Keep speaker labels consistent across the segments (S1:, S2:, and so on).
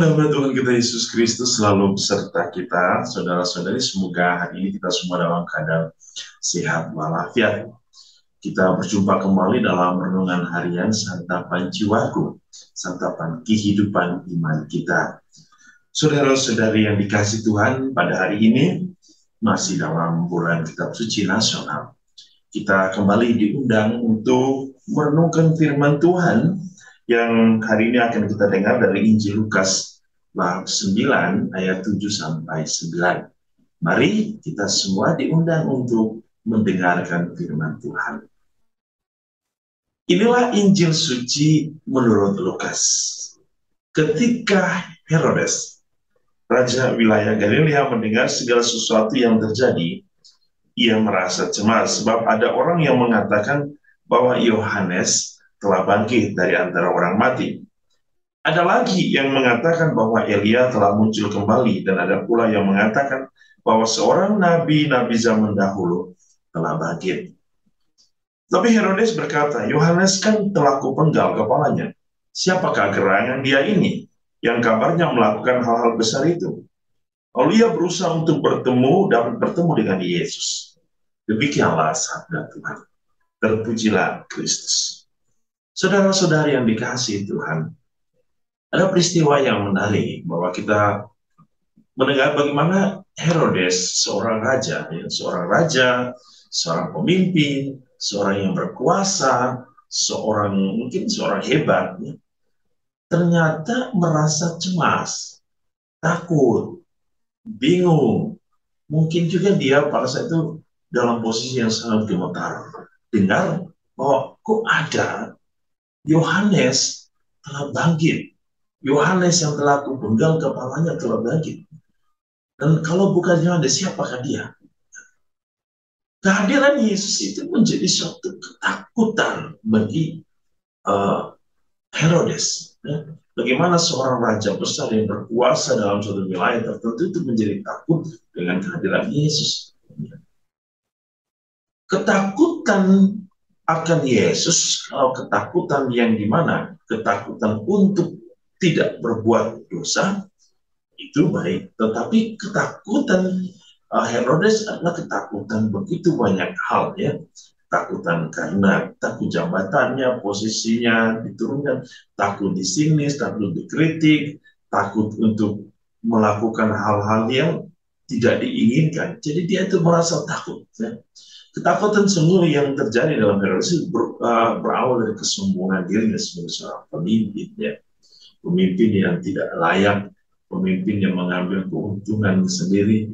S1: Damai Tuhan kita Yesus Kristus selalu beserta kita, saudara-saudari. Semoga hari ini kita semua dalam keadaan sehat walafiat. Kita berjumpa kembali dalam renungan harian Santapan Jiwaku, Santapan Kehidupan Iman kita. Saudara-saudari yang dikasih Tuhan, pada hari ini masih dalam bulan Kitab Suci Nasional. Kita kembali diundang untuk merenungkan firman Tuhan yang hari ini akan kita dengar dari Injil Lukas bab 9 ayat 7 sampai 9. Mari kita semua diundang untuk mendengarkan firman Tuhan. Inilah Injil suci menurut Lukas. Ketika Herodes, raja wilayah Galilea, mendengar segala sesuatu yang terjadi, ia merasa cemas sebab ada orang yang mengatakan bahwa Yohanes telah bangkit dari antara orang mati. Ada lagi yang mengatakan bahwa Elia telah muncul kembali, dan ada pula yang mengatakan bahwa seorang nabi zaman dahulu telah bangkit. Tapi Herodes berkata, Yohanes kan telah kupenggal kepalanya. Siapakah gerangan dia ini yang kabarnya melakukan hal-hal besar itu? Lalu ia berusaha untuk dapat bertemu dengan Yesus. Demikianlah sabda Tuhan. Terpujilah Kristus. Saudara-saudari yang dikasihi Tuhan, ada peristiwa yang menarik bahwa kita mendengar bagaimana Herodes, seorang raja, seorang pemimpin, seorang yang berkuasa, mungkin seorang hebat, ya, ternyata merasa cemas, takut, bingung. Mungkin juga dia pada saat itu dalam posisi yang sangat gemetar. Dengar bahwa kok ada Yohanes telah bangkit. Yohanes yang telah kupenggal kepalanya telah bangkit. Dan kalau bukan Yohanes, siapakah dia? Kehadiran Yesus itu menjadi suatu ketakutan bagi Herodes. Ya. Bagaimana seorang raja besar yang berkuasa dalam suatu wilayah tertentu itu menjadi takut dengan kehadiran Yesus. Ketakutan akan Yesus, kalau ketakutan yang dimana? Ketakutan untuk tidak berbuat dosa, itu baik. Tetapi ketakutan Herodes adalah ketakutan begitu banyak hal, ya. Ketakutan karena takut jabatannya, posisinya diturunkan, takut disinis, takut dikritik, takut untuk melakukan hal-hal yang tidak diinginkan. Jadi dia itu merasa takut, ya. Ketakutan semua yang terjadi dalam Herodes itu berawal dari kesombongan dirinya sebagai seorang pemimpin, ya. Pemimpin yang tidak layak, pemimpin yang mengambil keuntungan sendiri,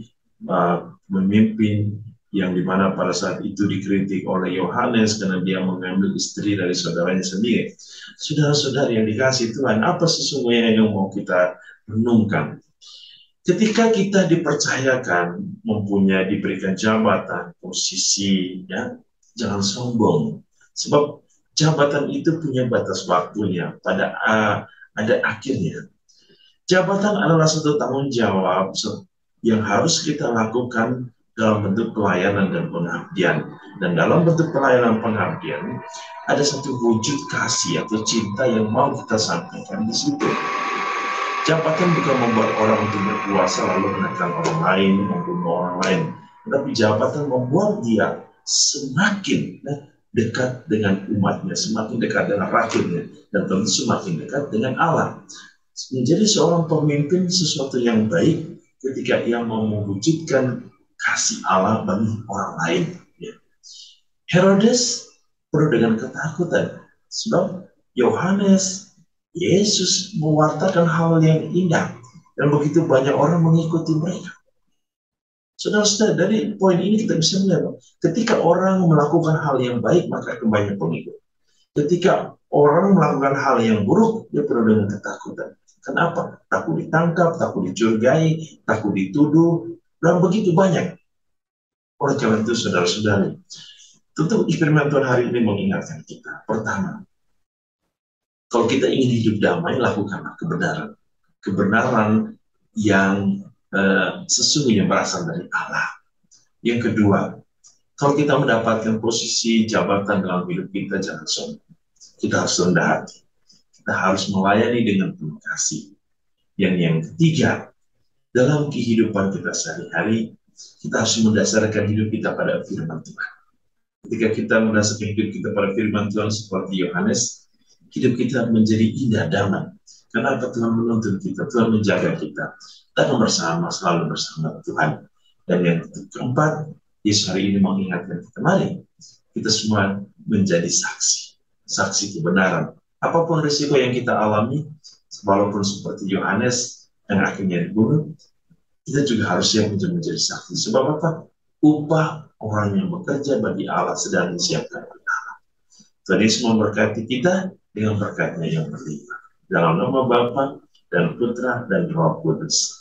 S1: pemimpin yang dimana pada saat itu dikritik oleh Yohanes karena dia mengambil istri dari saudaranya sendiri. Saudara-saudara yang dikasih Tuhan, apa sesungguhnya yang mau kita renungkan? Ketika kita dipercayakan, diberikan jabatan, posisi, ya, jangan sombong. Sebab jabatan itu punya batas waktunya, ada akhirnya. Jabatan adalah satu tanggung jawab yang harus kita lakukan dalam bentuk pelayanan dan pengabdian. Dan dalam bentuk pelayanan pengabdian, ada satu wujud kasih atau cinta yang mau kita sampaikan di situ. Jabatan bukan membuat orang untuk berkuasa lalu menekan orang lain, membunuh orang lain. Tetapi jabatan membuat dia semakin dekat dengan umatnya, semakin dekat dengan rakyatnya, dan tentu semakin dekat dengan Allah. Menjadi seorang pemimpin sesuatu yang baik ketika ia mau mewujudkan kasih Allah bagi orang lain. Ya. Herodes penuh dengan ketakutan, sebab Yohanes, Yesus mewartakan hal yang indah, dan begitu banyak orang mengikuti mereka. Saudara-saudara, dari poin ini kita bisa melihat, ketika orang melakukan hal yang baik, maka akan banyak pengikut. Ketika orang melakukan hal yang buruk, dia penuh dengan ketakutan. Kenapa? Takut ditangkap, takut dicurigai, takut dituduh, dan begitu banyak. Oleh karena itu, saudara-saudari, tentu firman Tuhan hari ini mengingatkan kita. Pertama, kalau kita ingin hidup damai, lakukanlah kebenaran. Kebenaran yang sesungguhnya berasal dari Allah. Yang kedua, kalau kita mendapatkan posisi jabatan dalam hidup kita, jangan sombong. Kita harus rendah hati. Kita harus melayani dengan penuh kasih. Dan yang ketiga, dalam kehidupan kita sehari-hari, kita harus mendasarkan hidup kita pada firman Tuhan. Ketika kita mendasarkan hidup kita pada firman Tuhan seperti Yohanes, hidup kita menjadi indah damai. Kenapa Tuhan menuntun kita, Tuhan menjaga kita. Kita akan bersama, selalu bersama Tuhan. Dan yang keempat, Yesus hari ini mengingatkan kita, mari kita semua menjadi saksi. Saksi kebenaran. Apapun risiko yang kita alami, walaupun seperti Yohanes yang akhirnya dibunuh, kita juga harus siap untuk menjadi saksi. Sebab apa? Upah orang yang bekerja bagi Allah sedang disiapkan oleh Allah. Tuhan Yesus memberkati kita dengan berkat-Nya yang berlimpah. Dalam nama Bapa dan Putra dan Roh Kudus.